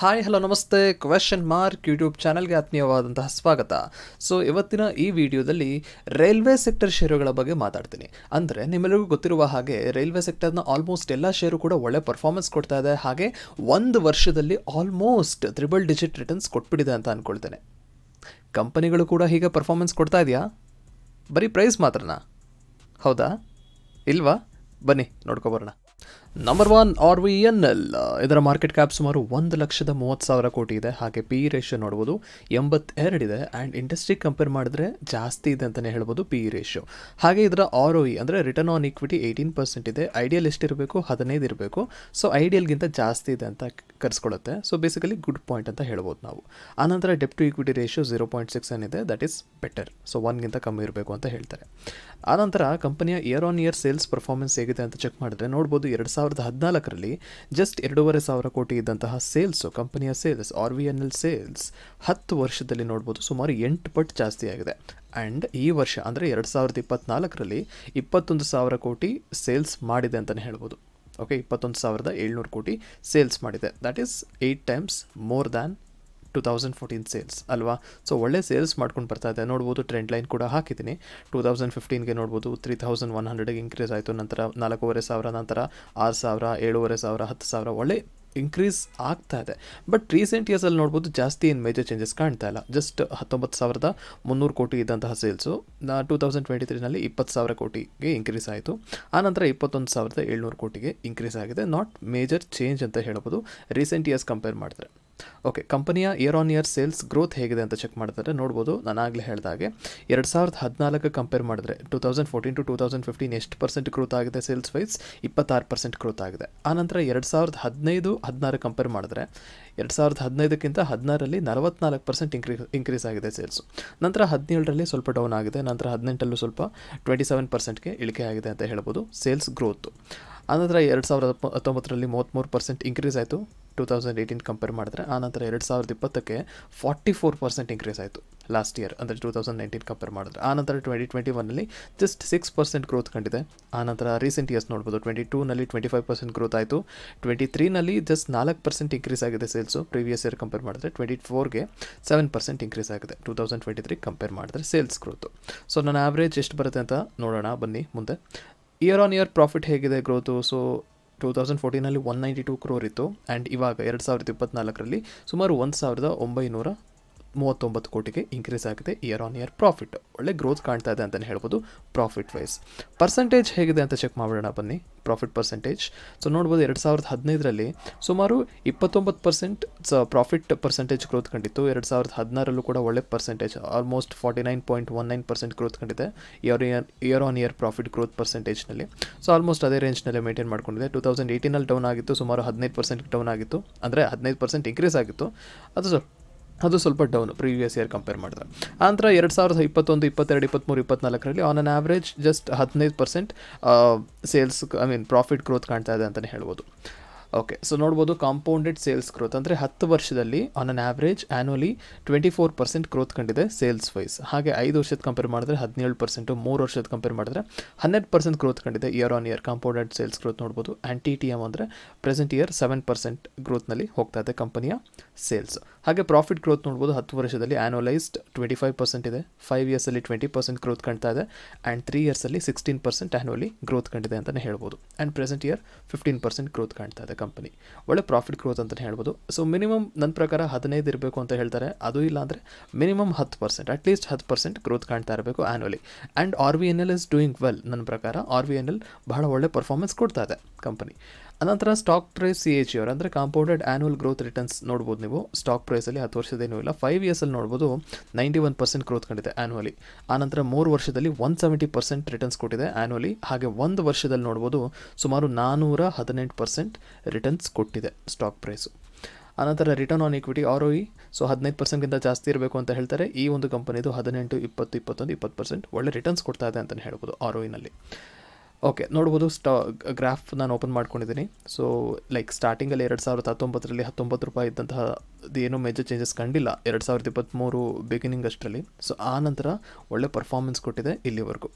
Hi hello ನಮಸ್ತೆ question mark YouTube ಚಾನಲ್ಗೆ ಆತ್ಮೀಯವಾದಂತಹ ಸ್ವಾಗತ. ಸೊ ಇವತ್ತಿನ ಈ ವಿಡಿಯೋದಲ್ಲಿ ರೈಲ್ವೆ ಸೆಕ್ಟರ್ ಷೇರುಗಳ ಬಗ್ಗೆ ಮಾತಾಡ್ತೀನಿ. ಅಂದರೆ ನಿಮ್ಮೆಲ್ಲರಿಗೂ ಗೊತ್ತಿರುವ ಹಾಗೆ ರೈಲ್ವೆ ಸೆಕ್ಟರ್ನ ಆಲ್ಮೋಸ್ಟ್ ಎಲ್ಲ ಷೇರು ಕೂಡ ಒಳ್ಳೆ ಪರ್ಫಾರ್ಮೆನ್ಸ್ ಕೊಡ್ತಾ ಇದೆ. ಹಾಗೆ ಒಂದು ವರ್ಷದಲ್ಲಿ ಆಲ್ಮೋಸ್ಟ್ ತ್ರಿಬಲ್ ಡಿಜಿಟ್ ರಿಟರ್ನ್ಸ್ ಕೊಟ್ಬಿಟ್ಟಿದೆ ಅಂತ ಅಂದ್ಕೊಳ್ತೇನೆ. ಕಂಪನಿಗಳು ಕೂಡ ಹೀಗೆ ಪರ್ಫಾರ್ಮೆನ್ಸ್ ಕೊಡ್ತಾ ಇದೆಯಾ? ಬರೀ ಪ್ರೈಸ್ ಮಾತ್ರನಾ? ಹೌದಾ ಇಲ್ವಾ? ಬನ್ನಿ ನೋಡ್ಕೊಬರೋಣ. Number 1 RVNL. ಇದರ ಮಾರ್ಕೆಟ್ ಕ್ಯಾಪ್ ಸುಮಾರು 1,30,30,000 ಕೋಟಿ ಇದೆ. ಹಾಗೆ ಪಿ ರೇಷಿಯೋ ನೋಡ್ಬೋದು 82 ಇದೆ. ಆ್ಯಂಡ್ ಇಂಡಸ್ಟ್ರಿ ಕಂಪೇರ್ ಮಾಡಿದ್ರೆ ಜಾಸ್ತಿ ಇದೆ ಅಂತಲೇ ಹೇಳ್ಬೋದು ಪಿ ರೇಷಿಯೋ. ಹಾಗೆ ಇದರ ROE ಅಂದರೆ ರಿಟರ್ನ್ ಆನ್ ಇಕ್ವಿಟಿ 18% ಇದೆ. ಐಡಿಯಲ್ ಎಷ್ಟಿರಬೇಕು? 15 ಇರಬೇಕು. ಸೊ ಐಡಿಯಲ್ಗಿಂತ ಜಾಸ್ತಿ ಇದೆ ಅಂತ ಕರೆಸ್ಕೊಳ್ಳುತ್ತೆ. ಸೊ ಬೇಸಿಕಲಿ ಗುಡ್ ಪಾಯಿಂಟ್ ಅಂತ ಹೇಳ್ಬೋದು ನಾವು. ಆನಂತರ ಡೆಪ್ ಟು ಇಕ್ವಿಟಿ ರೇಷಿಯೋ 0.6 ಏನಿದೆ, ದಟ್ ಈಸ್ ಬೆಟರ್. ಸೊ 1ಗಿಂತ ಕಮ್ಮಿ ಇರಬೇಕು ಅಂತ ಹೇಳ್ತಾರೆ. ಆನಂತರ ಕಂಪನಿಯ year on year sales performance ಹೇಗಿದೆ ಅಂತ ಚೆಕ್ ಮಾಡಿದ್ರೆ ನೋಡ್ಬೋದು 2014ರಲ್ಲಿ ಜಸ್ಟ್ 2,500 ಕೋಟಿ ಇದ್ದಂತಹ ಸೇಲ್ಸು, ಕಂಪನಿಯ ಸೇಲ್ಸ್ RVNL ಸೇಲ್ಸ್ 10 ವರ್ಷದಲ್ಲಿ ನೋಡ್ಬೋದು ಸುಮಾರು 8 ಪಟ್ಟು ಜಾಸ್ತಿ ಆಗಿದೆ. ಆ್ಯಂಡ್ ಈ ವರ್ಷ ಅಂದರೆ 2024ರಲ್ಲಿ 21,000 ಕೋಟಿ ಸೇಲ್ಸ್ ಮಾಡಿದೆ ಅಂತಲೇ ಹೇಳ್ಬೋದು. ಓಕೆ, 21,700 ಕೋಟಿ ಸೇಲ್ಸ್ ಮಾಡಿದೆ. That is 8 times more than 2014 sales ಅಲ್ವಾ. ಸೊ ಒಳ್ಳೆ ಸೇಲ್ಸ್ ಮಾಡ್ಕೊಂಡು ಬರ್ತಾ ಇದೆ. ನೋಡ್ಬೋದು ಟ್ರೆಂಡ್ ಲೈನ್ ಕೂಡ ಹಾಕಿದ್ದೀನಿ. 2015ಗೆ ನೋಡ್ಬೋದು 3,100ಗೆ ಇನ್ಕ್ರೀಸ್ ಆಯಿತು. ನಂತರ 4,500, ನಂತರ 6,000, 7,500, 10,000 ಒಳ್ಳೆ ಇನ್ಕ್ರೀಸ್ ಆಗ್ತಾ ಇದೆ. ಬಟ್ ರೀಸೆಂಟ್ ಇಯರ್ಸಲ್ಲಿ ನೋಡ್ಬೋದು ಜಾಸ್ತಿ ಏನು ಮೇಜರ್ ಚೇಂಜಸ್ ಕಾಣ್ತಾ ಇಲ್ಲ. ಜಸ್ಟ್ 19,300 ಕೋಟಿ ಇದ್ದಂತಹ ಸೇಲ್ಸು 2023ನಲ್ಲಿ 20,000 ಕೋಟಿಗೆ ಇನ್ಕ್ರೀಸ್ ಆಯಿತು. ಆನಂತರ 21,700 ಕೋಟಿಗೆ ಇನ್ಕ್ರೀಸ್ ಆಗಿದೆ. ನಾಟ್ ಮೇಜರ್ ಚೇಂಜ್ ಅಂತ ಹೇಳ್ಬೋದು ರೀಸೆಂಟ್ ಇಯರ್ಸ್ ಕಂಪೇರ್ ಮಾಡಿದ್ರೆ. ಓಕೆ, ಕಂಪನಿಯ year on year sales growth ಹೇಗಿದೆ ಅಂತ ಚೆಕ್ ಮಾಡಿದ್ರೆ ನೋಡ್ಬೋದು, ನಾನು ಆಗಲೇ ಹೇಳಿದಾಗೆ 2014 ಕಂಪೇರ್ ಮಾಡಿದ್ರೆ 2014 to 2015 ಎಷ್ಟು % ಗ್ರೋತ್ ಆಗಿದೆ ಸೇಲ್ಸ್ ವೈಸ್? 26% ಗ್ರೋತ್ ಆಗಿದೆ. ಆನಂತರ 2015-16 ಕಂಪೇರ್ ಮಾಡಿದ್ರೆ 2015ಕ್ಕಿಂತ 16ರಲ್ಲಿ 44% ಇನ್ಕ್ರೀಸ್ ಆಗಿದೆ ಸೇಲ್ಸು. ನಂತರ 17ರಲ್ಲಿ ಸ್ವಲ್ಪ ಡೌನ್ ಆಗಿದೆ. ನಂತರ 18ರಲ್ಲೂ ಸ್ವಲ್ಪ 27%ಗೆ ಇಳಿಕೆ ಆಗಿದೆ ಅಂತ ಹೇಳ್ಬೋದು ಸೇಲ್ಸ್ ಗ್ರೋತು. ಆನಂತರ 2019ರಲ್ಲಿ 33% ಇನ್ಕ್ರೀಸ್ ಆಯಿತು 2018 ಕಂಪೇರ್ ಮಾಡಿದ್ರೆ. ಆನಂತರ 2020ಕ್ಕೆ 44% ಇನ್ಕ್ರೀಸ್ ಆಯಿತು ಲಾಸ್ಟ್ ಇಯರ್ ಅಂದರೆ 2019 ಕಂಪೇರ್ ಮಾಡಿದ್ರೆ. ಆನಂತರ 2021ನಲ್ಲಿ ಜಸ್ಟ್ 6% ಗ್ರೋತ್ ಕಂಡಿದೆ. ಆನಂತರ ರೀಸೆಂಟ್ ಇಯರ್ಸ್ ನೋಡ್ಬೋದು 22ನಲ್ಲಿ 25% ಗ್ರೋತ್ ಆಯಿತು. 23ನಲ್ಲಿ ಜಸ್ಟ್ 4% ಇನ್ಕ್ರೀಸ್ ಆಗಿದೆ ಸೇಲ್ಸು ಪ್ರೀವಿಯಸ್ ಇಯರ್ ಕಂಪೇರ್ ಮಾಡಿದ್ರೆ. 24ಗೆ 7% ಇನ್ಕ್ರೀಸ್ ಆಗಿದೆ 2023 ಕಂಪೇರ್ ಮಾಡಿದ್ರೆ ಸೇಲ್ಸ್ ಗ್ರೋತು. ಸೊ ನನ್ನ ಆವ್ರೇಜ್ ಎಷ್ಟು ಬರುತ್ತೆ ಅಂತ ನೋಡೋಣ ಬನ್ನಿ ಮುಂದೆ. ಇಯರ್ ಆನ್ ಇಯರ್ ಪ್ರಾಫಿಟ್ ಹೇಗಿದೆ ಗ್ರೋತು? ಸೊ 2014ನಲ್ಲಿ 192 crore ಇತ್ತು. ಆ್ಯಂಡ್ ಇವಾಗ 2024ರಲ್ಲಿ ಸುಮಾರು 1,939 ಕೋಟಿಗೆ ಇನ್ಕ್ರೀಸ್ ಆಗಿದೆ ಇಯರ್ ಆನ್ ಇಯರ್ ಪ್ರಾಫಿಟ್. ಒಳ್ಳೆ ಗ್ರೋತ್ ಕಾಣ್ತಾ ಇದೆ ಅಂತಲೇ ಹೇಳ್ಬೋದು ಪ್ರಾಫಿಟ್ ವೈಸ್. ಪರ್ಸೆಂಟೇಜ್ ಹೇಗಿದೆ ಅಂತ ಚೆಕ್ ಮಾಡೋಣ ಬನ್ನಿ. ಪ್ರಾಫಿಟ್ ಪರ್ಸೆಂಟೇಜ್ ಸೊ ನೋಡ್ಬೋದು 2015ರಲ್ಲಿ ಸುಮಾರು 29% ಪ್ರಾಫಿಟ್ ಪರ್ಸೆಂಟೇಜ್ ಗ್ರೋತ್ ಕಂಡಿತ್ತು. 2016ರಲ್ಲೂ ಕೂಡ ಒಳ್ಳೆ ಪರ್ಸೆಂಟೇಜ್ ಆಲ್ಮೋಸ್ಟ್ 49.19% ಗ್ರೋತ್ ಕಂಡಿದೆ year on year profit growth ಪರ್ಸೆಂಟೇಜ್ನಲ್ಲಿ. ಸೊ ಆಲ್ಮೋಸ್ಟ್ ಅದೇ ರೇಂಜ್ನಲ್ಲಿ ಮೇಂಟೈನ್ ಮಾಡ್ಕೊಂಡಿದೆ. 2018ನಲ್ಲಿ ಡೌನ್ ಆಗಿತ್ತು, ಸುಮಾರು 15% ಡೌನ್ ಆಗಿತ್ತು, ಅಂದರೆ 15% ಇನ್ಕ್ರೀಸ್ ಆಗಿತ್ತು. ಅದು ಸ್ವಲ್ಪ ಡೌನ್ ಪ್ರೀವಿಯಸ್ ಇಯರ್ ಕಂಪೇರ್ ಮಾಡಿದ್ರೆ. ಆನಂತರ 2021, 22, 23, 24ರಲ್ಲಿ on on average just 15% sales profit growth ಕಾಣ್ತಾ ಇದೆ ಅಂತಲೇ ಹೇಳ್ಬೋದು. ಓಕೆ, ಸೊ ನೋಡ್ಬೋದು ಕಾಂಪೌಂಡೆಡ್ ಸೇಲ್ಸ್ ಗ್ರೋತ್ ಅಂದರೆ 10 ವರ್ಷದಲ್ಲಿ on an average annually 24% growth ಕಂಡಿದೆ ಸೇಲ್ಸ್ ವೈಸ್. ಹಾಗೆ 5 ವರ್ಷದ ಕಂಪೇರ್ ಮಾಡಿದ್ರೆ 17%, 3 ವರ್ಷದ ಕಂಪೇರ್ ಮಾಡಿದ್ರೆ 12% ಗ್ರೋತ್ ಕಂಡಿದೆ year on year compounded sales growth ನೋಡ್ಬೋದು. ಆ್ಯಂಡ್ TTM ಅಂದರೆ ಪ್ರೆಸೆಂಟ್ ಇಯರ್ 7% ಗ್ರೋತ್ನಲ್ಲಿ ಹೋಗ್ತಾ ಇದೆ ಕಂಪನಿಯ ಸೇಲ್ಸ್. ಹಾಗೆ ಪ್ರಾಫಿಟ್ ಗ್ರೋತ್ ನೋಡ್ಬೋದು 10 ವರ್ಷದಲ್ಲಿ ಆ್ಯನ್ಯುವಲೈಸ್ಡ್ 25% ಇದೆ. 5 ಇಯರ್ಸಲ್ಲಿ 20% ಗ್ರೋತ್ ಕಾಣ್ತಾ ಇದೆ. ಆ್ಯಂಡ್ 3 ಇಯರ್ಸಲ್ಲಿ 16% ಆ್ಯನ್ಯುವಲಿ ಗ್ರೋತ್ ಕಂಡಿದೆ ಅಂತಲೇ ಹೇಳ್ಬೋದು. ಆ್ಯಂಡ್ ಪ್ರೆಸೆಂಟ್ ಇಯರ್ 15% ಗ್ರೋತ್ ಕಾಣ್ತಾ ಇದೆ ಕಂಪನಿ. ಒಳ್ಳೆ ಪ್ರಾಫಿಟ್ ಗ್ರೋತ್ ಅಂತಲೇ ಹೇಳ್ಬೋದು. ಸೊ ಮಿನಿಮಮ್ ನನ್ನ ಪ್ರಕಾರ 15 ಇರಬೇಕು ಅಂತ ಹೇಳ್ತಾರೆ. ಅದು ಇಲ್ಲ ಅಂದರೆ ಮಿನಿಮಮ್ 10%, ಅಟ್ಲೀಸ್ಟ್ 10% ಗ್ರೋತ್ ಕಾಣ್ತಾ ಇರಬೇಕು annually. And RVNL is doing well. ನನ್ನ ಪ್ರಕಾರ RVNL ಬಹಳ ಒಳ್ಳೆ ಪರ್ಫಾರ್ಮೆನ್ಸ್ ಕೊಡ್ತಾ ಇದೆ ಕಂಪನಿ. ಅನಂತರ ಸ್ಟಾಕ್ ಪ್ರೈಸ್ CAGR ಅಂದರೆ ಕಾಂಪೌಂಡೆಡ್ ಆ್ಯನ್ಯುವಲ್ ಗ್ರೋತ್ ರಿಟರ್ನ್ಸ್ ನೋಡ್ಬೋದು ನೀವು. ಸ್ಟಾಕ್ ಪ್ರೈಸಲ್ಲಿ 10 ವರ್ಷದೇನೂ ಇಲ್ಲ, 5 ಇಯರ್ಸಲ್ಲಿ ನೋಡ್ಬೋದು 91% ಗ್ರೋತ್ ಕಂಡಿದೆ ಆ್ಯನ್ಯುವಲಿ. ಆನಂತರ 3 ವರ್ಷದಲ್ಲಿ 170% ರಿಟರ್ನ್ಸ್ ಕೊಟ್ಟಿದೆ ಆ್ಯನ್ಯುವಲಿ. ಹಾಗೆ 1 ವರ್ಷದಲ್ಲಿ ನೋಡ್ಬೋದು ಸುಮಾರು 418% ರಿಟರ್ನ್ಸ್ ಕೊಟ್ಟಿದೆ ಸ್ಟಾಕ್ ಪ್ರೈಸು. ಆನಂತರ return on equity ROE so 15%ಗಿಂತ ಜಾಸ್ತಿ ಇರಬೇಕು ಅಂತ ಹೇಳ್ತಾರೆ. ಈ ಒಂದು ಕಂಪನಿದು 18, 20, 21, 20% ಒಳ್ಳೆ ರಿಟರ್ನ್ಸ್ ಕೊಡ್ತಾ ಇದೆ ಅಂತಲೇ ಹೇಳ್ಬೋದು ROEನಲ್ಲಿ. ಓಕೆ, ನೋಡ್ಬೋದು ಗ್ರಾಫ್ ನಾನು ಓಪನ್ ಮಾಡ್ಕೊಂಡಿದ್ದೀನಿ. ಸೊ ಲೈಕ್ ಸ್ಟಾರ್ಟಿಂಗಲ್ಲಿ 2019ರಲ್ಲಿ 19 ರೂಪಾಯಿ ಇದ್ದಂತಹ ಏನೂ ಮೇಜರ್ ಚೇಂಜಸ್ ಕಂಡಿಲ್ಲ 2023 ಬಿಗಿನಿಂಗ್ ಅಷ್ಟರಲ್ಲಿ. ಸೊ ಆ ನಂತರ ಒಳ್ಳೆ ಪರ್ಫಾರ್ಮೆನ್ಸ್ ಕೊಟ್ಟಿದೆ ಇಲ್ಲಿವರೆಗೂ.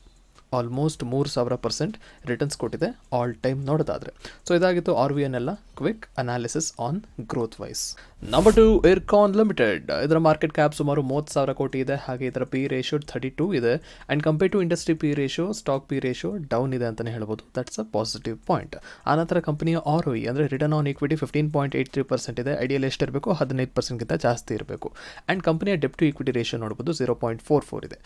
ಆಲ್ಮೋಸ್ಟ್ 3000% ರಿಟರ್ನ್ಸ್ ಕೊಟ್ಟಿದೆ ಆಲ್ ಟೈಮ್ ನೋಡೋದಾದರೆ. ಸೊ ಇದಾಗಿತ್ತು RVNL ಎಲ್ಲ quick analysis on growth wise. Number 2 Ircon Limited. ಇದರ ಮಾರ್ಕೆಟ್ ಕ್ಯಾಪ್ ಸುಮಾರು 30,000 ಕೋಟಿ ಇದೆ. ಹಾಗೆ ಇದರ ಪಿ ರೇಷಿಯೋ 32 ಇದೆ. And compare to industry P ratio, stock P ratio down ಇದೆ ಅಂತಲೇ ಹೇಳ್ಬೋದು. That's a positive point. ಆನಂತರ ಕಂಪನಿಯ ROE ಅಂದರೆ ರಿಟರ್ನ್ ಆನ್ ಈಕ್ವಿಟಿ 15.83% ಇದೆ. ಐಡಿಯಲ್ ಎಷ್ಟಿರಬೇಕು? 15%ಗಿಂತ ಜಾಸ್ತಿ ಇರಬೇಕು. ಆ್ಯಂಡ್ ಕಂಪನಿಯ ಡೆಪ್ ಟು ಈಕ್ವಿಟಿ ರೇಷಿಯೋ ನೋಡ್ಬೋದು 0.44 ಇದೆ.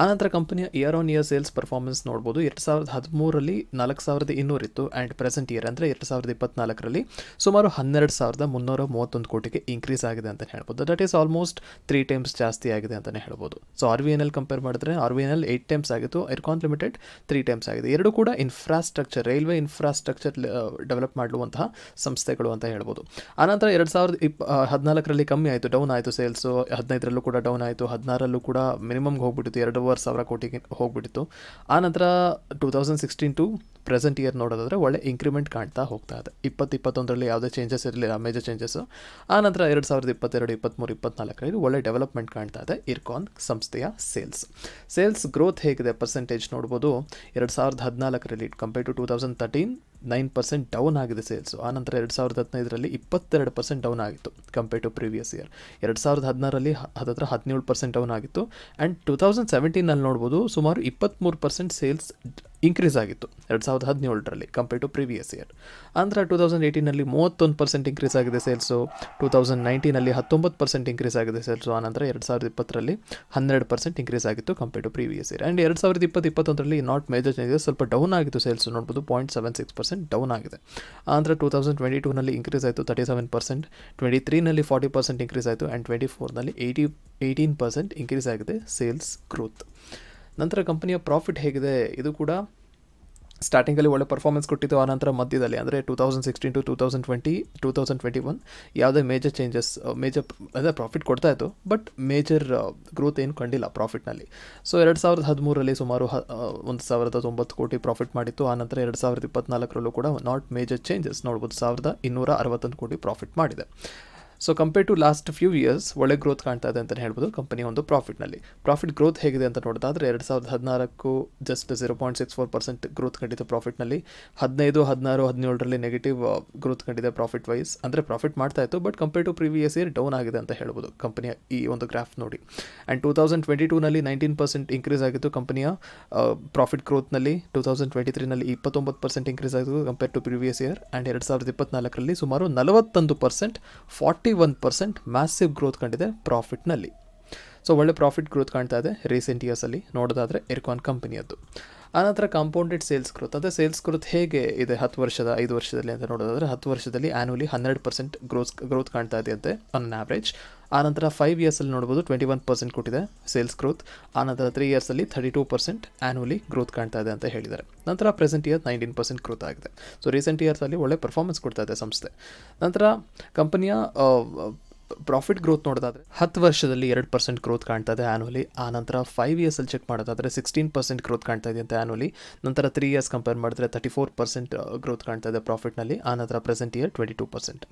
ಆನಂತರ ಕಂಪನಿಯ year on year sales performance ನೋಡ್ಬೋದು. 2013ರಲ್ಲಿ 4,200 ಇತ್ತು. ಆ್ಯಂಡ್ ಪ್ರೆಸೆಂಟ್ ಇಯರ್ ಅಂದರೆ 2024ರಲ್ಲಿ ಸುಮಾರು 12,331 ಕೋಟಿಗೆ ಇನ್ಕ್ರೀಸ್ ಆಗಿದೆ ಅಂತ ಹೇಳ್ಬೋದು. ದಟ್ ಈಸ್ ಆಲ್ಮೋಸ್ಟ್ 3 ಟೈಮ್ಸ್ ಜಾಸ್ತಿ ಆಗಿದೆ ಅಂತಲೇ ಹೇಳ್ಬೋದು. ಸೊ RVNL ಕಂಪೇರ್ ಮಾಡಿದ್ರೆ RVNL 8 ಟೈಮ್ಸ್ ಆಗಿತ್ತು, ಇರ್ಕಾನ್ ಲಿಮಿಟೆಡ್ 3 ಟೈಮ್ಸ್ ಆಗಿದೆ. ಎರಡು ಕೂಡ ಇನ್ಫ್ರಾಸ್ಟ್ರಕ್ಚರ್, ರೈಲ್ವೆ ಇನ್ಫ್ರಾಸ್ಟ್ರಕ್ಚರ್ ಡೆವಲಪ್ ಮಾಡುವಂತಹ ಸಂಸ್ಥೆಗಳು ಅಂತ ಹೇಳ್ಬೋದು. ಆನಂತರ 2014ರಲ್ಲಿ ಕಮ್ಮಿ ಆಯಿತು, ಡೌನ್ ಆಯಿತು ಸೇಲ್ಸು. 15ರಲ್ಲೂ ಕೂಡ ಡೌನ್ ಆಯಿತು. 16ರಲ್ಲೂ ಕೂಡ ಮಿನಿಮಮ್ಗೆ ಹೋಗ್ಬಿಟ್ಟಿತ್ತು, 2,500 ಕೋಟಿಗೆ ಹೋಗ್ಬಿಟ್ಟಿತ್ತು. ಆನಂತರ 2016 ಟು ಪ್ರೆಸೆಂಟ್ ಇಯರ್ ನೋಡೋದಾದರೆ ಒಳ್ಳೆ ಇಂಕ್ರಿಮೆಂಟ್ ಕಾಣ್ತಾ ಹೋಗ್ತಾ ಇದೆ. 2021ರಲ್ಲಿ ಯಾವುದೇ ಚೇಂಜಸ್ ಇರಲಿಲ್ಲ, ಮೇಜರ್ ಚೇಂಜಸ್ಸು. ಆನಂತರ 2022, 23, 24ರಲ್ಲಿ ಒಳ್ಳೆ ಡೆವಲಪ್ಮೆಂಟ್ ಕಾಣ್ತಾ ಇದೆ ಇರ್ಕಾನ್ ಸಂಸ್ಥೆಯ ಸೇಲ್ಸ್ ಗ್ರೋತ್ ಹೇಗಿದೆ ಪರ್ಸೆಂಟೇಜ್ ನೋಡ್ಬೋದು. 2014ರಲ್ಲಿ ಕಂಪೇರ್ ಟು 2013 9% ಡೌನ್ ಆಗಿದೆ ಸೇಲ್ಸು. ಆನಂತರ 2015ರಲ್ಲಿ 22% ಡೌನ್ ಆಗಿತ್ತು ಕಂಪೇರ್ ಟು ಪ್ರೀವಿಯಸ್ ಇಯರ್. 2016ರಲ್ಲಿ 17% ಡೌನ್ ಆಗಿತ್ತು. ಆ್ಯಂಡ್ 2017ನಲ್ಲಿ ನೋಡ್ಬೋದು ಸುಮಾರು 23% ಸೇಲ್ಸ್ ಇನ್ಕ್ರೀಸ್ ಆಗಿತ್ತು 2017ರಲ್ಲಿ ಕಂಪೇರ್ ಟು ಪ್ರೀವಿಯಸ್ ಇಯರ್. ಆನಂತರ 2018ನಲ್ಲಿ 31% ಇನ್ಕ್ರೀಸ್ ಆಗಿದೆ ಸೇಲ್ಸು. 2019ನಲ್ಲಿ 19% ಇನ್ಕ್ರೀಸ್ ಆಗಿದೆ ಸೇಲ್ಸು. ಆನಂತರ 2020ರಲ್ಲಿ 12% ಇನ್ಕ್ರೀಸ್ ಆಗಿತ್ತು compare to previous year. And 2020-21ರಲ್ಲಿ ನಾಟ್ ಮೇಜರ್ ಚೇಂಜಸ್, ಸ್ವಲ್ಪ ಡೌನ್ ಆಗಿತ್ತು ಸೇಲ್ಸು ನೋಡ್ಬೋದು, 0.76% ಡೌನ್ ಆಗಿದೆ. ಆನಂತರ 2022ನಲ್ಲಿ ಇನ್ಕ್ರೀಸ್ ಆಯಿತು 37%, 23ನಲ್ಲಿ 40% ಇನ್ಕ್ರೀಸ್ ಆಯಿತು. ಆ್ಯಂಡ್ 24ನಲ್ಲಿ 18% ಇನ್ಕ್ರೀಸ್ ಆಗಿದೆ ಸೇಲ್ಸ್ ಗ್ರೋತ್. ನಂತರ ಕಂಪನಿಯ ಪ್ರಾಫಿಟ್ ಹೇಗಿದೆ? ಇದು ಕೂಡ ಸ್ಟಾರ್ಟಿಂಗಲ್ಲಿ ಒಳ್ಳೆ ಪರ್ಫಾರ್ಮೆನ್ಸ್ ಕೊಟ್ಟಿತ್ತು. ಆನಂತರ ಮಧ್ಯದಲ್ಲಿ ಅಂದರೆ 2016 ಟು 2021 ಯಾವುದೇ ಮೇಜರ್ ಚೇಂಜಸ್, ಅದೇ ಪ್ರಾಫಿಟ್ ಕೊಡ್ತಾ ಇತ್ತು, ಬಟ್ ಮೇಜರ್ ಗ್ರೋತ್ ಏನು ಕಂಡಿಲ್ಲ ಪ್ರಾಫಿಟ್ನಲ್ಲಿ. ಸೊ 2013ರಲ್ಲಿ ಸುಮಾರು 1,090 ಕೋಟಿ ಪ್ರಾಫಿಟ್ ಮಾಡಿತ್ತು. ಆನಂತರ 2024ರಲ್ಲೂ ಕೂಡ ನಾಟ್ ಮೇಜರ್ ಚೇಂಜಸ್ ನೋಡ್ಬೋದು, 1,261 ಕೋಟಿ ಪ್ರಾಫಿಟ್ ಮಾಡಿದೆ. ಸೊ compare to last few years ಒಳ್ಳೆ ಗ್ರೋತ್ ಕಾಣ್ತಾ ಇದೆ ಅಂತಲೇ ಹೇಳ್ಬೋದು ಕಂಪನಿ ಒಂದು ಪ್ರಾಫಿಟ್ನಲ್ಲಿ. ಪ್ರಾಫಿಟ್ ಗ್ರೋತ್ ಹೇಗಿದೆ ಅಂತ ನೋಡೋದಾದರೆ 2014 ಜಸ್ಟ್ 0.64% ಗ್ರೋತ್ ಕಂಡಿದೆ ಪ್ರಾಫಿಟ್ನಲ್ಲಿ. 15, 16, 17ರಲ್ಲಿ ನೆಗೆಟಿವ್ ಗ್ರೋತ್ ಕಂಡಿದೆ ಪ್ರಾಫಿಟ್ ವೈಸ್, ಅಂದರೆ ಪ್ರಾಫಿಟ್ ಮಾಡ್ತಾ ಇತ್ತು, but compare to previous year down ಆಗಿದೆ ಅಂತ ಹೇಳ್ಬೋದು ಕಂಪನಿಯ ಈ ಒಂದು ಗ್ರಾಫ್ ನೋಡಿ. ಆ್ಯಂಡ್ 2022ನಲ್ಲಿ 19% ಇನ್ಕ್ರೀಸ್ ಆಗಿತ್ತು ಕಂಪನಿಯ ಪ್ರಾಫಿಟ್ ಗ್ರೋತ್ನಲ್ಲಿ. 2023ನಲ್ಲಿ 29% ಇನ್ಕ್ರೀಸ್ ಆಗಿತ್ತು compare to previous year. And 2024ರಲ್ಲಿ ಸುಮಾರು 41%, 41% ಮ್ಯಾಸಿವ್ ಗ್ರೋತ್ ಕಂಡಿದೆ ಪ್ರಾಫಿಟ್ನಲ್ಲಿ. ಸೊ ಒಳ್ಳೆ ಪ್ರಾಫಿಟ್ ಗ್ರೋತ್ ಕಾಣ್ತಾ ಇದೆ ರೀಸೆಂಟ್ ಇಯರ್ಸಲ್ಲಿ ನೋಡೋದಾದರೆ ಇರ್ಕಾನ್ ಕಂಪನಿಯದ್ದು. ಆನಂತರ ಕಾಂಪೌಂಡೆಡ್ ಸೇಲ್ಸ್ ಗ್ರೋತ್, ಅದೇ ಸೇಲ್ಸ್ ಗ್ರೋತ್ ಹೇಗೆ ಇದೆ 10 ವರ್ಷದ 5 ವರ್ಷದಲ್ಲಿ ಅಂತ ನೋಡೋದಾದರೆ 10 ವರ್ಷದಲ್ಲಿ ಆ್ಯನ್ಯುವಲಿ 100% ಗ್ರೋತ್ ಕಾಣ್ತಾ ಇದೆ ಅಂತೆ ಆನ್ ಆ್ಯಾವ್ರೇಜ್. ಆನಂತರ 5 ಇಯರ್ಸಲ್ಲಿ ನೋಡ್ಬೋದು 21% ಕೊಟ್ಟಿದೆ ಸೇಲ್ಸ್ ಗ್ರೋತ್. ಆನಂತರ 3 ಇಯರ್ಸಲ್ಲಿ 32% ಆ್ಯನ್ಯುವಲಿ ಗ್ರೋತ್ ಕಾಣ್ತಾ ಇದೆ ಅಂತ ಹೇಳಿದ್ದಾರೆ. ನಂತರ ಪ್ರೆಸೆಂಟ್ ಇಯರ್ 19% ಗ್ರೋತ್ ಆಗಿದೆ. ಸೊ ರೀಸೆಂಟ್ ಇಯರ್ಸಲ್ಲಿ ಒಳ್ಳೆ ಪರ್ಫಾರ್ಮೆನ್ಸ್ ಕೊಡ್ತಾ ಇದೆ ಸಂಸ್ಥೆ. ನಂತರ ಕಂಪನಿಯ ಪ್ರಾಫಿಟ್ ಗ್ರೋತ್ ನೋಡೋದಾದರೆ 10 ವರ್ಷದಲ್ಲಿ 2% ಗ್ರೋತ್ ಕಾಣ್ತಾ ಇದೆ ಆ್ಯನ್ಯುವಲಿ. ಆನಂತರ 5 ಇಯರ್ಸಲ್ಲಿ ಚೆಕ್ ಮಾಡೋದಾದರೆ 16% ಗ್ರೋತ್ ಕಾಣ್ತಾ ಇದೆ ಅಂತ ಆ್ಯನ್ಯುವಲಿ. ನಂತರ 3 ಇಯರ್ಸ್ ಕಂಪೇರ್ ಮಾಡಿದ್ರೆ 34% ಗ್ರೋತ್ ಕಾಣ್ತಾ ಇದೆ ಪ್ರಾಫಿಟ್ನಲ್ಲಿ. ಆನಂತರ ಪ್ರೆಸೆಂಟ್ ಇಯರ್ 22%.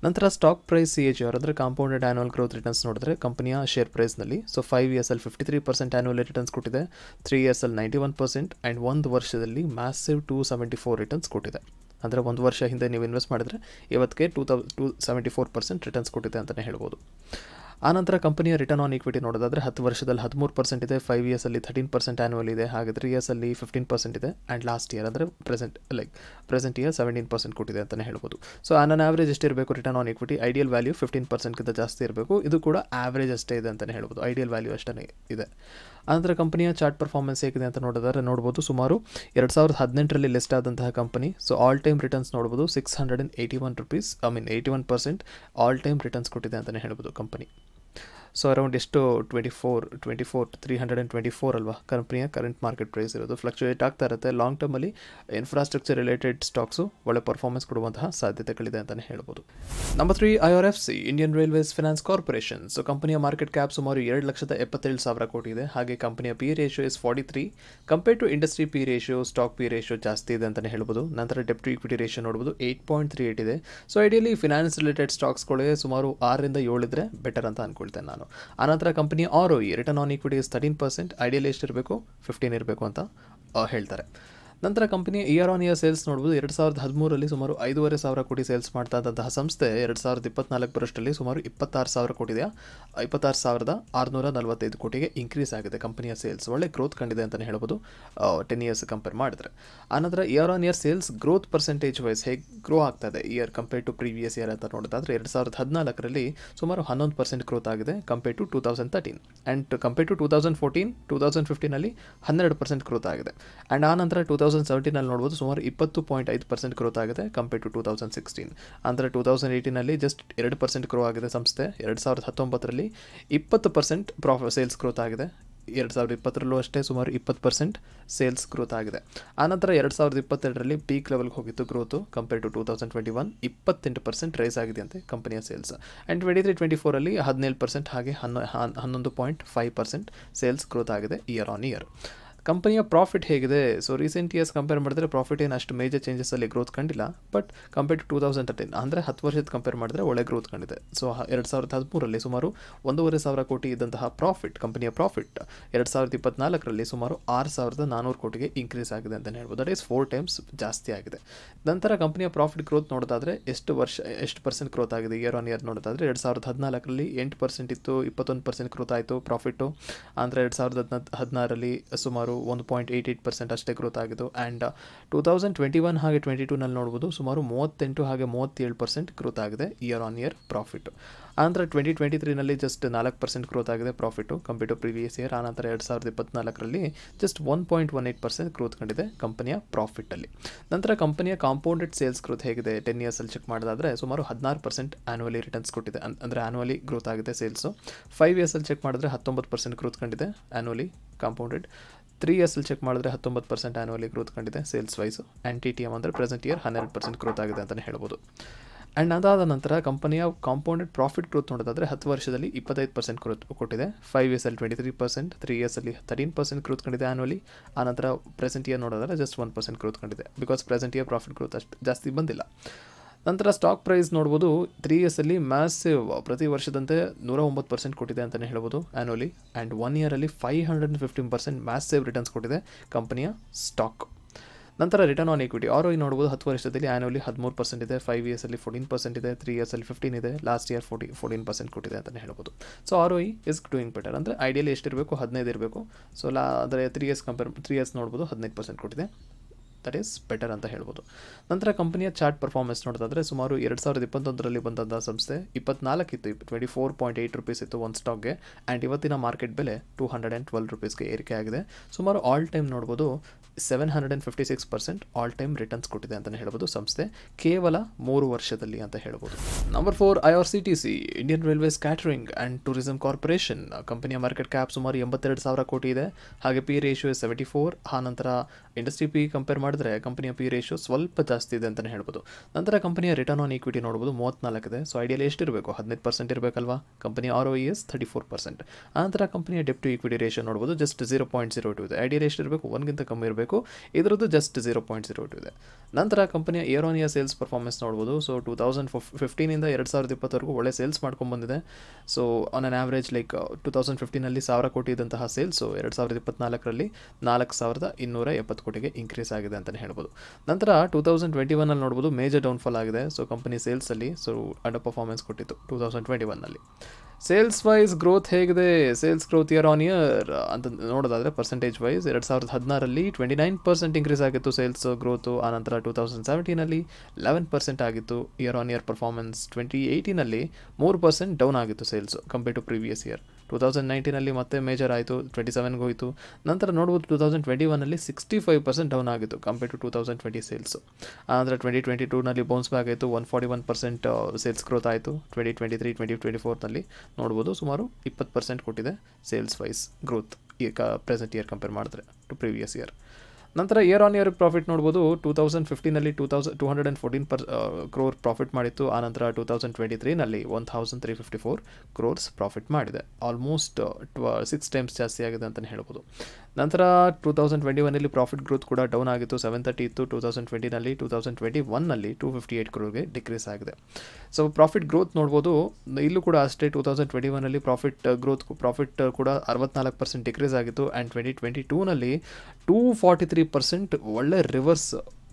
ನಂತರ ಸ್ಟಾಕ್ ಪ್ರೈಸ್ CAGR ಅಂದರೆ ಕಾಂಪೌಂಡೆಡ್ ಆ್ಯನ್ಯುವಲ್ ಗ್ರೋತ್ ರಿಟರ್ನ್ಸ್ ನೋಡಿದ್ರೆ ಕಂಪನಿಯ ಶೇರ್ ಪ್ರೈಸ್ನಲ್ಲಿ ಸೊ 5 ಇಯರ್ಸಲ್ಲಿ 53% ಆ್ಯನ್ಯುವಲ್ ರಿಟರ್ನ್ಸ್ ಕೊಟ್ಟಿದೆ, 3 ಇಯರ್ಸಲ್ಲಿ 91% ಆ್ಯಂಡ್ 1 ವರ್ಷದಲ್ಲಿ ಮ್ಯಾಸಿವ್ 274 ರಿಟರ್ನ್ಸ್ ಕೊಟ್ಟಿದೆ. ಅಂದರೆ 1 ವರ್ಷ ಹಿಂದೆ ನೀವು ಇನ್ವೆಸ್ಟ್ ಮಾಡಿದ್ರೆ ಇವತ್ತಿಗೆ 274% ರಿಟರ್ನ್ಸ್ ಕೊಟ್ಟಿದೆ ಅಂತಲೇ ಹೇಳ್ಬೋದು. ಆನಂತರ ಕಂಪನಿಯ ರಿಟರ್ನ್ ಆನ್ ಈಕ್ವಿಟಿ ನೋಡೋದಾದರೆ 10 ವರ್ಷದಲ್ಲಿ 13% ಇದೆ, 5 ಇಯರ್ಸಲ್ಲಿ 13% ಆ್ಯನ್ಯುವಲ್ ಇದೆ, ಹಾಗೆ 3 ಇಯರ್ಸಲ್ಲಿ 15% ಇದೆ, ಆ್ಯಂಡ್ ಲಾಸ್ಟ್ ಇಯರ್ ಅಂದರೆ ಪ್ರೆಸೆಂಟ್ ಇಯರ್ 17% ಕೊಟ್ಟಿದೆ ಅಂತಲೇ ಹೇಳ್ಬೋದು. ಸೊ ಆನ್ ಆವ್ರೇಜ್ ಎಷ್ಟಿರಬೇಕು return on equity? Ideal value 15%ಗಿಂತ ಜಾಸ್ತಿ ಇರಬೇಕು. ಇದು ಕೂಡ ಆವ್ರೇಜ್ ಅಷ್ಟೇ ಇದೆ ಅಂತಲೇ ಹೇಳ್ಬೋದು, ಐಡಿಯಲ್ ವ್ಯಾಲ್ಯೂ ಅಷ್ಟೇ ಇದೆ. ಆನಂತರ ಕಂಪನಿಯ ಚಾರ್ಟ್ ಪರ್ಫಾರ್ಮೆನ್ಸ್ ಹೇಗಿದೆ ಅಂತ ನೋಡಿದರೆ ನೋಡ್ಬೋದು ಸುಮಾರು 2018ರಲ್ಲಿ ಲಿಸ್ಟ್ ಆದಂತಹ company. So all time returns ನೋಡ್ಬೋದು 681 ರೂಪೀಸ್, 81% ಆಲ್ ಟೈಮ್ ರಿಟರ್ನ್ಸ್ ಕೊಟ್ಟಿದೆ ಅಂತಲೇ ಹೇಳ್ಬೋದು ಕಂಪನಿ. ಸೊ ಅರೌಂಡ್ ಎಷ್ಟು 324 ಅಲ್ವಾ ಕಂಪನಿಯ ಕರೆಂಟ್ ಮಾರ್ಕೆಟ್ ಪ್ರೈಸ್ ಇರೋದು. ಫ್ಲಕ್ಚುಯೇಟ್ ಆಗ್ತಾ ಇರುತ್ತೆ. ಲಾಂಗ್ ಟರ್ಮಲ್ಲಿ ಇನ್ಫ್ರಾಸ್ಟ್ರಕ್ಚರ್ ರಿಲೇಟೆಡ್ ಸ್ಟಾಕ್ಸು ಒಳ್ಳೆ ಪರ್ಫಾರ್ಮೆನ್ಸ್ ಕೊಡುವಂತಹ ಸಾಧ್ಯತೆಗಳಿದೆ ಅಂತಲೇ ಹೇಳ್ಬೋದು. Number 3 IRFC Indian Railways Finance Corporation. So ಕಂಪನಿಯ ಮಾರ್ಕೆಟ್ ಕ್ಯಾಪ್ ಸುಮಾರು 2,77,000 ಕೋಟಿ ಇದೆ. ಹಾಗೆ ಕಂಪನಿಯ P ratio is 43 compare to industry P ratio, stock P ratio ಜಾಸ್ತಿ ಇದೆ ಅಂತಲೇ ಹೇಳ್ಬೋದು. ನಂತರ ಡೆಪ್ ಟು ಈಕ್ವಿಟಿ ರೇಷಿಯೋ ನೋಡ್ಬೋದು 8.38 ಇದೆ. ಸೊ ಐಡಿಯಲಿ ಫಿನಾನ್ಸ್ ರಿಲೇಟೆಡ್ ಸ್ಟಾಕ್ಸ್ಗಳಿಗೆ ಸುಮಾರು 6ರಿಂದ 7 ಇದ್ರೆ ಬೆಟರ್ ಅಂತ ಅನ್ಕೊಳ್ತೇನೆ ನಾನು. ಆನಂತರ ಕಂಪನಿಯ ROE return on equity is 13%, ideal ಎಷ್ಟಿರಬೇಕು 15 ಇರಬೇಕು ಅಂತ ಹೇಳ್ತಾರೆ. ನಂತರ ಕಂಪನಿಯ ಇಯರ್ ಆನ್ ಇಯರ್ ಸೇಲ್ಸ್ ನೋಡ್ಬೋದು 2013ರಲ್ಲಿ ಸುಮಾರು 5,500 ಕೋಟಿ ಸೇಲ್ಸ್ ಮಾಡ್ತಾ ಇದ್ದಂತಹ ಸಂಸ್ಥೆ 2024 ಬರೋಷ್ಟರಲ್ಲಿ ಸುಮಾರು 26,000 ಕೋಟಿ ಇದೆಯಾ 26,645 ಕೋಟಿಗೆ ಇನ್ಕ್ರೀಸ್ ಆಗಿದೆ ಕಂಪನಿಯ ಸೇಲ್ಸ್. ಒಳ್ಳೆ ಗ್ರೋತ್ ಕಂಡಿದೆ ಅಂತಲೇ ಹೇಳ್ಬೋದು 10 ಇಯರ್ಸ್ ಕಂಪೇರ್ ಮಾಡಿದ್ರೆ. ಆನಂತರ year on year sales growth percentage wise ಹೇಗೆ ಗ್ರೋ ಆಗ್ತಾ ಇದೆ year compare to previous year ಅಂತ ನೋಡೋದಾದರೆ 2014ರಲ್ಲಿ ಸುಮಾರು 11% ಗ್ರೋತ್ ಆಗಿದೆ compare to 2013 and compare to 2015ನಲ್ಲಿ 12% ಗ್ರೋತ್ ಆಗಿದೆ. ಆ್ಯಂಡ್ ಆನಂತರ 2017ನಲ್ಲಿ ನೋಡ್ಬೋದು ಸುಮಾರು 20.5% ಗ್ರೋತ್ ಆಗಿದೆ ಕಂಪೇರ್ ಟು 2016. ಅಂದರೆ 2018ನಲ್ಲಿ ಜಸ್ಟ್ 2% ಗ್ರೋ ಆಗಿದೆ ಸಂಸ್ಥೆ. 2019ರಲ್ಲಿ 20% ಸೇಲ್ಸ್ ಗ್ರೋತ್ ಆಗಿದೆ. 2020ರಲ್ಲೂ ಅಷ್ಟೇ ಸುಮಾರು 20% ಸೇಲ್ಸ್ ಗ್ರೋತ್ ಆಗಿದೆ. ಆನಂತರ 2022ರಲ್ಲಿ ಪೀಕ್ ಲೆವೆಲ್ಗೆ ಹೋಗಿತ್ತು ಗ್ರೋತು ಕಂಪೇರ್ ಟು 2021 28% ರೈಸ್ ಆಗಿದೆ ಅಂತೆ ಕಂಪನಿಯ ಸೇಲ್ಸ್. ಆ್ಯಂಡ್ 23-24ರಲ್ಲಿ 17% ಹಾಗೆ 11.5% ಸೇಲ್ಸ್ ಗ್ರೋತ್ ಆಗಿದೆ ಇಯರ್ ಆನ್ ಇಯರ್. ಕಂಪನಿಯ ಪ್ರಾಫಿಟ್ ಹೇಗಿದೆ? ಸೊ ರೀಸೆಂಟ್ ಇಯರ್ಸ್ ಕಂಪೇರ್ ಮಾಡಿದ್ರೆ ಪ್ರಾಫಿಟ್ ಏನು ಅಷ್ಟು ಮೇಜರ್ ಚೇಂಜಸಲ್ಲಿ ಗ್ರೋತ್ ಕಂಡಿಲ್ಲ. ಬಟ್ ಕಂಪೇರ್ ಟು 2013 ಅಂದರೆ 10 ವರ್ಷದ ಕಂಪೇರ್ ಮಾಡಿದ್ರೆ ಒಳ್ಳೆ ಗ್ರೋತ್ ಕಂಡಿದೆ. ಸೊ 2013ರಲ್ಲಿ ಸುಮಾರು 1,500 ಕೋಟಿ ಇದ್ದಂತಹ ಪ್ರಾಫಿಟ್ ಕಂಪನಿಯ ಪ್ರಾಫಿಟ್ 2024ರಲ್ಲಿ ಸುಮಾರು 6,400 ಕೋಟಿಗೆ ಇನ್ಕ್ರೀಸ್ ಆಗಿದೆ ಅಂತಲೇ ಹೇಳ್ಬೋದು. ದಟ್ ಈಸ್ 4 ಟೈಮ್ಸ್ ಜಾಸ್ತಿ ಆಗಿದೆ. ನಂತರ ಕಂಪನಿಯ ಪ್ರಾಫಿಟ್ ಗ್ರೋತ್ ನೋಡೋದಾದರೆ ಎಷ್ಟು ಪರ್ಸೆಂಟ್ ಗ್ರೋತ್ ಆಗಿದೆ ಇಯರ್ ಆನ್ ಇಯರ್ ನೋಡೋದಾದರೆ 2014ರಲ್ಲಿ 8% ಇತ್ತು, 21% ಗ್ರೋತ್ ಆಯಿತು ಪ್ರಾಫಿಟ್ಟು. ಅಂದರೆ 2016ರಲ್ಲಿ ಸುಮಾರು 1.88% ಅಷ್ಟೇ ಗ್ರೋತ್ ಆಗಿದ್ದು. ಆ್ಯಂಡ್ 2021 ಹಾಗೆ 22ನಲ್ಲಿ ನೋಡ್ಬೋದು ಸುಮಾರು 38 ಹಾಗೆ 37% ಗ್ರೋತ್ ಆಗಿದೆ ಇಯರ್ ಆನ್ ಇಯರ್ ಪ್ರಾಫಿಟ್ಟು. ಆನಂತರ 2023ನಲ್ಲಿ ಜಸ್ಟ್ 4% ಗ್ರೋತ್ ಆಗಿದೆ profit compare to previous year. ಆನಂತರ 2024ರಲ್ಲಿ ಜಸ್ಟ್ 1.18% ಗ್ರೋತ್ ಕಂಡಿದೆ ಕಂಪನಿಯ ಪ್ರಾಫಿಟ್ಟಲ್ಲಿ. ನಂತರ ಕಂಪನಿಯ ಕಾಂಪೌಂಡೆಡ್ ಸೇಲ್ಸ್ ಗ್ರೋತ್ ಹೇಗಿದೆ 10 ಇಯರ್ಸಲ್ಲಿ ಚೆಕ್ ಮಾಡೋದಾದರೆ ಸುಮಾರು 16% ಆ್ಯನ್ಯುವಲಿ ರಿಟರ್ನ್ಸ್ ಕೊಟ್ಟಿದೆ. ಅಂದರೆ ಆ್ಯನ್ಯುವಲಿ ಗ್ರೋತ್ ಆಗಿದೆ ಸೇಲ್ಸು. 5 ಇಯರ್ಸಲ್ಲಿ ಚೆಕ್ ಮಾಡಿದ್ರೆ 19% ಗ್ರೋತ್ ಕಂಡಿದೆ ಆ್ಯನ್ಯುವಲಿ ಕಾಂಪೌಂಡೆಡ್. 3 ಇಯರ್ಸಲ್ಲಿ ಚೆಕ್ ಮಾಡಿದ್ರೆ 19% ಆ್ಯನ್ಯುವಲಿ ಗ್ರೋತ್ ಕಂಡಿದೆ ಸೇಲ್ಸ್ ವೈಸು. ಆ್ಯಂಡ್ TTM ಅಂದರೆ ಪ್ರೆಸೆಂಟ್ ಇಯರ್ 12% ಗ್ರೋತ್ ಆಗಿದೆ ಅಂತಲೇ ಹೇಳ್ಬೋದು. ಆ್ಯಂಡ್ ಅದಾದ ನಂತರ ಕಂಪನಿಯ ಕಾಂಪೌಂಡೆಡ್ ಪ್ರಾಫಿಟ್ ಗ್ರೋತ್ ನೋಡೋದಾದರೆ 10 ವರ್ಷದಲ್ಲಿ 25% ಗ್ರೋತ್ ಕೊಟ್ಟಿದೆ. 5 ಇಯರ್ಸಲ್ಲಿ 23%, 3 ಇಯರ್ಸಲ್ಲಿ 13% ಗ್ರೋತ್ ಕಂಡಿದೆ ಆ್ಯನ್ಯುವಲಿ. ಆನಂತರ ಪ್ರೆಸೆಂಟ್ ಇಯರ್ ನೋಡೋದಾದರೆ ಜಸ್ಟ್ 1% ಗ್ರೋತ್ ಕಂಡಿದೆ. Because present year profit growth ಅಷ್ಟು ಜಾಸ್ತಿ ಬಂದಿಲ್ಲ. ನಂತರ ಸ್ಟಾಕ್ ಪ್ರೈಸ್ ನೋಡ್ಬೋದು 3 ಇಯರ್ಸಲ್ಲಿ ಮ್ಯಾಸಿವ್ ಪ್ರತಿ ವರ್ಷದಂತೆ 109% ಕೊಟ್ಟಿದೆ ಅಂತಲೇ ಹೇಳ್ಬೋದು ಆ್ಯನ್ಯುವಲಿ. ಆ್ಯಂಡ್ 1 ಇಯರಲ್ಲಿ 515% ಮ್ಯಾಸಿವ್ ರಿಟರ್ನ್ಸ್ ಕೊಟ್ಟಿದೆ ಕಂಪನಿಯ ಸ್ಟಾಕ್. ನಂತರ ರಿಟರ್ನ್ ಆನ್ ಈಕ್ವಿಟಿ ROE ನೋಡ್ಬೋದು 10 ವರ್ಷದಲ್ಲಿ ಆ್ಯನ್ಯುವಲಿ 13% ಇದೆ, 5 ಇಯರ್ಸಲ್ಲಿ 14% ಇದೆ, 3 ಇಯರ್ಸಲ್ಲಿ 15 ಇದೆ, ಲಾಸ್ಟ್ ಇಯರ್ 14% ಕೊಟ್ಟಿದೆ ಅಂತಲೇ ಹೇಳ್ಬೋದು. So ROE is doing better. ಅಂದರೆ ಐಡಿಯಲಿ ಎಷ್ಟಿರಬೇಕು 15 ಇರಬೇಕು. ಸೊ ಅಂದರೆ 3 ಇಯರ್ಸ್ ನೋಡ್ಬೋದು 15% ಕೊಟ್ಟಿದೆ. ದಟ್ ಈಸ್ ಬೆಟರ್ ಅಂತ ಹೇಳ್ಬೋದು. ನಂತರ ಕಂಪನಿಯ ಚಾರ್ಟ್ ಪರ್ಫಾರ್ಮೆನ್ಸ್ ನೋಡೋದಾದರೆ ಸುಮಾರು 2021ರಲ್ಲಿ ಬಂದಂಥ ಸಂಸ್ಥೆ 24 ಇತ್ತು, 24.8 ರುಪೀಸ್ ಇತ್ತು ಒಂದು ಸ್ಟಾಕ್ಗೆ. ಆ್ಯಂಡ್ ಇವತ್ತಿನ ಮಾರ್ಕೆಟ್ ಬೆಲೆ 212 ರುಪೀಸ್ಗೆ ಏರಿಕೆ ಆಗಿದೆ. ಸುಮಾರು ಆಲ್ ಟೈಮ್ ನೋಡ್ಬೋದು 756% ಆಲ್ ಟೈಮ್ ರಿಟರ್ನ್ಸ್ ಕೊಟ್ಟಿದೆ ಅಂತಲೇ ಹೇಳ್ಬೋದು ಸಂಸ್ಥೆ ಕೇವಲ 3 ವರ್ಷದಲ್ಲಿ ಅಂತ ಹೇಳ್ಬೋದು. Number 4 IRCTC Indian railways catering and tourism corporation. ಕಂಪನಿಯ ಮಾರ್ಕೆಟ್ ಕ್ಯಾಪ್ ಸುಮಾರು 82,000 ಕೋಟಿ ಇದೆ. ಹಾಗೆ ಪಿ ರೇಷಿಯೋ 74. ಆನಂತರ ಇಂಡಸ್ಟ್ರಿ ಪಿ ಕಂಪೇರ್ ಮಾಡಿದ್ರೆ ಕಂಪನಿಯ ಪಿ ರೇಷಿಯೋ ಸ್ವಲ್ಪ ಜಾಸ್ತಿ ಇದೆ ಅಂತಲೇ ಹೇಳ್ಬೋದು. ನಂತರ ಕಂಪನಿಯ ರಿಟರ್ನ್ ಆನ್ ಈಕ್ವಿಟಿ ನೋಡ್ಬೋದು 34 ಇದೆ. ಸೊ ಐಡಿಯಲಿ ಎಷ್ಟಿರಬೇಕು 15% ಇರಬೇಕಲ್ವಾ. ಕಂಪನಿಯ ROE ಇಸ್ 34%. ಆನಂತರ ಕಂಪನಿಯ ಡೆಪ್ ಟು ಈಕ್ವಿಟಿ ರೇಷಿಯೋ ನೋಡ್ಬೋದು ಜಸ್ಟ್ 0.02 ಇದೆ. ಐಡಿಯಲಿ ಎಷ್ಟಿರಬೇಕು 1ಗಿಂತ ಕಮ್ಮಿ ಇರಬೇಕು. ಇದರದ್ದು ಜಸ್ಟ್ 0.02 ಇದೆ. ನಂತರ ಕಂಪನಿಯ year on year sales performance ನೋಡ್ಬೋದು. ಸೊ 2015ಇಂದ 2020ವರೆಗೂ ಒಳ್ಳೆ ಸೇಲ್ಸ್ ಮಾಡ್ಕೊಂಡು ಬಂದಿದೆ. So on on average like 2015ನಲ್ಲಿ 1,000 ಕೋಟಿ ಇದ್ದಂತಹ ಸೇಲ್ಸು 2024ರಲ್ಲಿ 4,270 ಕೋಟಿಗೆ ಇನ್ಕ್ರೀಸ್ ಆಗಿದೆ ಅಂತಲೇ ಹೇಳ್ಬೋದು. ನಂತರ 2021ನಲ್ಲಿ ನೋಡ್ಬೋದು ಮೇಜರ್ ಡೌನ್ಫಾಲ್ ಆಗಿದೆ. ಸೊ ಕಂಪನಿ ಸೇಲ್ಸಲ್ಲಿ ಅಂಡರ್ ಪರ್ಫಾರ್ಮೆನ್ಸ್ ಕೊಟ್ಟಿತ್ತು 2021ನಲ್ಲಿ. ಸೇಲ್ಸ್ ವೈಸ್ ಗ್ರೋತ್ ಹೇಗಿದೆ? Sales growth year on year ಅಂತ ನೋಡೋದಾದರೆ ಪರ್ಸೆಂಟೇಜ್ ವೈಸ್ 2016ರಲ್ಲಿ 29% ಇನ್ಕ್ರೀಸ್ ಆಗಿತ್ತು ಸೇಲ್ಸ್ ಗ್ರೋತು. ಆನಂತರ 2017ನಲ್ಲಿ 11% ಆಗಿತ್ತು ಇಯರ್ ಆನ್ ಇಯರ್ ಪರ್ಫಾರ್ಮೆನ್ಸ್. 2018ನಲ್ಲಿ 3% ಡೌನ್ ಆಗಿತ್ತು sales compare to previous year. 2019ನಲ್ಲಿ ಮತ್ತೆ ಮೇಜರ್ ಆಯಿತು, 27ಗೆ ಹೋಯಿತು. ನಂತರ ನೋಡ್ಬೋದು 2021ನಲ್ಲಿ 65% ಡೌನ್ ಆಗಿತ್ತು ಕಂಪೇರ್ ಟು 2020 ಸೇಲ್ಸು. ಅಂದರೆ 2022ನಲ್ಲಿ ಬೌನ್ಸ್ ಬ್ಯಾಕ್ ಆಯಿತು, 141% ಸೇಲ್ಸ್ ಗ್ರೋತ್ ಆಯಿತು. 2023, 2024ನಲ್ಲಿ ನೋಡ್ಬೋದು ಸುಮಾರು 20% ಕೊಟ್ಟಿದೆ ಸೇಲ್ಸ್ ವೈಸ್ ಗ್ರೋತ್ ಈಗ ಪ್ರೆಸೆಂಟ್ ಇಯರ್ ಕಂಪೇರ್ ಮಾಡಿದ್ರೆ ಟು ಪ್ರೀವಿಯಸ್ ಇಯರ್. ನಂತರ ಇಯರ್ ಆನ್ ಇಯರ್ ಪ್ರಾಫಿಟ್ ನೋಡ್ಬೋದು 2015ನಲ್ಲಿ 214 ಕ್ರೋರ್ ಪ್ರಾಫಿಟ್ ಮಾಡಿತ್ತು. ಆನಂತರ 2023ನಲ್ಲಿ 1,354 ಕ್ರೋರ್ಸ್ ಪ್ರಾಫಿಟ್ ಮಾಡಿದೆ. ಆಲ್ಮೋಸ್ಟ್ 6 ಟೈಮ್ಸ್ ಜಾಸ್ತಿ ಆಗಿದೆ ಅಂತಲೇ ಹೇಳ್ಬೋದು. ನಂತರ 2021ನಲ್ಲಿ ಪ್ರಾಫಿಟ್ ಗ್ರೋತ್ ಕೂಡ ಡೌನ್ ಆಗಿತ್ತು, 730 ಇತ್ತು 2020ನಲ್ಲಿ. 2021ನಲ್ಲಿ 258 ಕ್ರೋರ್ಗೆ ಡಿಕ್ರೀಸ್ ಆಗಿದೆ. ಸೊ ಪ್ರಾಫಿಟ್ ಗ್ರೋತ್ ನೋಡ್ಬೋದು ಇಲ್ಲೂ ಕೂಡ ಅಷ್ಟೇ. 2021ನಲ್ಲಿ ಪ್ರಾಫಿಟ್ ಕೂಡ 64% ಡಿಕ್ರೀಸ್ ಆಗಿತ್ತು. ಆ್ಯಂಡ್ 2022ನಲ್ಲಿ 243 53% ಒಳ್ಳೆ ರಿವರ್ಸ್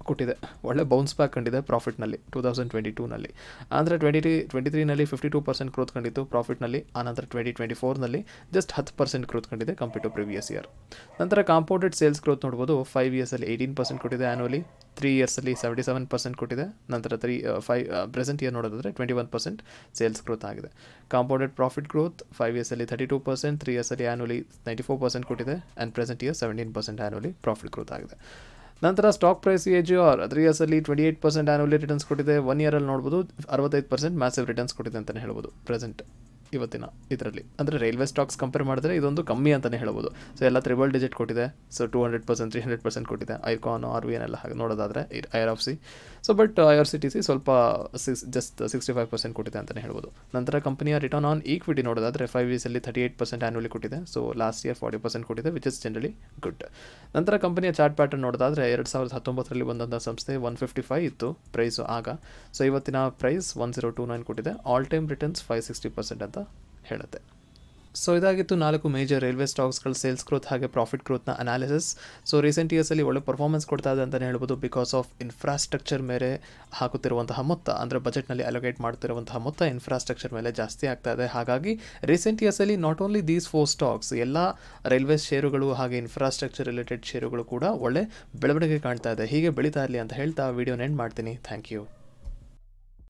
ಕೊಟ್ಟಿದೆ, ಒಳ್ಳೆ ಬೌನ್ಸ್ ಬ್ಯಾಕ್ ಕಂಡಿದೆ ಪ್ರಾಫಿಟ್ನಲ್ಲಿ 2022ನಲ್ಲಿ. ಅಂದರೆ 2023ನಲ್ಲಿ 52% ಗ್ರೋತ್ ಕಂಡಿತ್ತು ಪ್ರಾಫಿಟ್ನಲ್ಲಿ. ಆನಂತರ 2024ನಲ್ಲಿ ಜಸ್ಟ್ 10% ಗ್ರೋತ್ ಕಂಡಿದೆ ಕಂಪೇರ್ ಟು ಪ್ರಿವಿಯಸ್ ಇಯರ್. ನಂತರ ಕಾಂಪೌಂಡೆಡ್ ಸೇಲ್ಸ್ ಗ್ರೋತ್ ನೋಡ್ಬೋದು. 5 ಇಯರ್ಸಲ್ಲಿ 18% ಕೊಟ್ಟಿದೆ ಆ್ಯನ್ಯುವಲಿ, 3 ಇಯರ್ಸಲ್ಲಿ 77% ಕೊಟ್ಟಿದೆ. ನಂತರ 5 ಇಯರ್ ನೋಡೋದಾದರೆ 21% ಸೇಲ್ಸ್ ಗ್ರೋತ್ ಆಗಿದೆ. ಕಾಂಪೌಂಡೆಡ್ ಪ್ರಾಫಿಟ್ ಗ್ರೋತ್ 5 ಇಯರ್ಸಲ್ಲಿ 32%, 3 ಇಯರ್ಸಲ್ಲಿ ಆ್ಯನ್ಯುವಲಿ 94% ಕೊಟ್ಟಿದೆ. And present year 17% annually profit growth ಆಗಿದೆ. ನಂತರ ಸ್ಟಾಕ್ ಪ್ರೈಸ್ AGR 3 ಇಯರ್ಸಲ್ಲಿ 28% ಆ್ಯನ್ಯುವಲಿ ರಿಟರ್ನ್ಸ್ ಕೊಟ್ಟಿದೆ. 1 ಇಯರಲ್ಲಿ ನೋಡ್ಬೋದು 65% ಮ್ಯಾಸಿವ್ ರಿಟರ್ನ್ಸ್ ಕೊಟ್ಟಿದೆ ಅಂತಲೇ ಹೇಳ್ಬೋದು ಪ್ರೆಸೆಂಟ್ ಇವತ್ತಿನ ಇದರಲ್ಲಿ. ಅಂದರೆ ರೈಲ್ವೆ ಸ್ಟಾಕ್ಸ್ ಕಂಪೇರ್ ಮಾಡಿದ್ರೆ ಇದೊಂದು ಕಮ್ಮಿ ಅಂತಲೇ ಹೇಳ್ಬೋದು. ಸೊ ಎಲ್ಲ ತ್ರಿಬಲ್ ಡಿಜಿಟ್ ಕೊಟ್ಟಿದೆ. ಸೊ 200%, 300% ಕೊಟ್ಟಿದೆ. ಐಕಾನ್, RVN ಎಲ್ಲ ಹಾಗೆ ನೋಡೋದಾದರೆ IRFC. ಸೊ ಬಟ್ IRCTC ಸ್ವಲ್ಪ ಜಸ್ಟ್ 65% ಕೊಟ್ಟಿದೆ ಅಂತಲೇ ಹೇಳ್ಬೋದು. ನಂತರ ಕಂಪನಿಯ ರಿಟರ್ನ್ ಆನ್ ಈಕ್ವಿಟಿ ನೋಡೋದಾದರೆ 5 ಇಯರ್ಸಲ್ಲಿ 38% ಆ್ಯನ್ಯುವಲಿ ಕೊಟ್ಟಿದೆ. ಸೊ ಲಾಸ್ಟ್ ಇಯರ್ 40% ಕೊಟ್ಟಿದೆ, ವಿಚ್ ಇಸ್ ಜನರಲಿ ಗುಡ್. ನಂತರ ಕಂಪನಿಯ ಚಾರ್ಟ್ ಪ್ಯಾಟರ್ನ್ ನೋಡೋದಾದರೆ 2019ರಲ್ಲಿ ಬಂದಂಥ ಸಂಸ್ಥೆ 155 ಇತ್ತು ಪ್ರೈಸು ಆಗ. ಸೊ ಇವತ್ತಿನ ಪ್ರೈಸ್ 1029 ಕೊಟ್ಟಿದೆ. ಆಲ್ ಟೈಮ್ ರಿಟರ್ನ್ಸ್ 560% ಅಂತ ಹೇಳುತ್ತೆ. ಸೊ ಇದಾಗಿತ್ತು 4 ಮೇಜರ್ ರೈಲ್ವೆ ಸ್ಟಾಕ್ಸ್ಗಳ ಸೇಲ್ಸ್ ಗ್ರೋತ್ ಹಾಗೆ ಪ್ರಾಫಿಟ್ ಗ್ರೋತ್ನ ಅನಾಲಿಸಿಸ್. ಸೊ ರೀಸೆಂಟ್ ಇಯರ್ಸಲ್ಲಿ ಒಳ್ಳೆ ಪರ್ಫಾರ್ಮೆನ್ಸ್ ಕೊಡ್ತಾ ಇದೆ ಅಂತಲೇ ಹೇಳ್ಬೋದು. ಬಿಕಾಸ್ ಆಫ್ ಇನ್ಫ್ರಾಸ್ಟ್ರಕ್ಚರ್ ಮೇಲೆ ಹಾಕುತ್ತಿರುವಂತಹ ಮೊತ್ತ, ಅಂದರೆ ಬಜೆಟ್ನಲ್ಲಿ ಅಲೋಕೇಟ್ ಮಾಡ್ತಿರುವಂತಹ ಮೊತ್ತ ಇನ್ಫ್ರಾಸ್ಟ್ರಕ್ಚರ್ ಮೇಲೆ ಜಾಸ್ತಿ ಆಗ್ತಾ ಇದೆ. ಹಾಗಾಗಿ ರೀಸೆಂಟ್ ಇಯರ್ಸಲ್ಲಿ ನಾಟ್ ಓನ್ಲಿ ದೀಸ್ 4 ಸ್ಟಾಕ್ಸ್, ಎಲ್ಲ ರೈಲ್ವೆ ಷೇರುಗಳು ಹಾಗೆ ಇನ್ಫ್ರಾಸ್ಟ್ರಕ್ಚರ್ ರಿಲೇಟೆಡ್ ಷೇರುಗಳು ಕೂಡ ಒಳ್ಳೆ ಬೆಳವಣಿಗೆ ಕಾಣ್ತಾ ಇದೆ. ಹೀಗೆ ಬೆಳೀತಾ ಇರಲಿ ಅಂತ ಹೇಳ್ತಾ ವಿಡಿಯೋನ ಎಂಡ್ ಮಾಡ್ತೀನಿ. Thank you.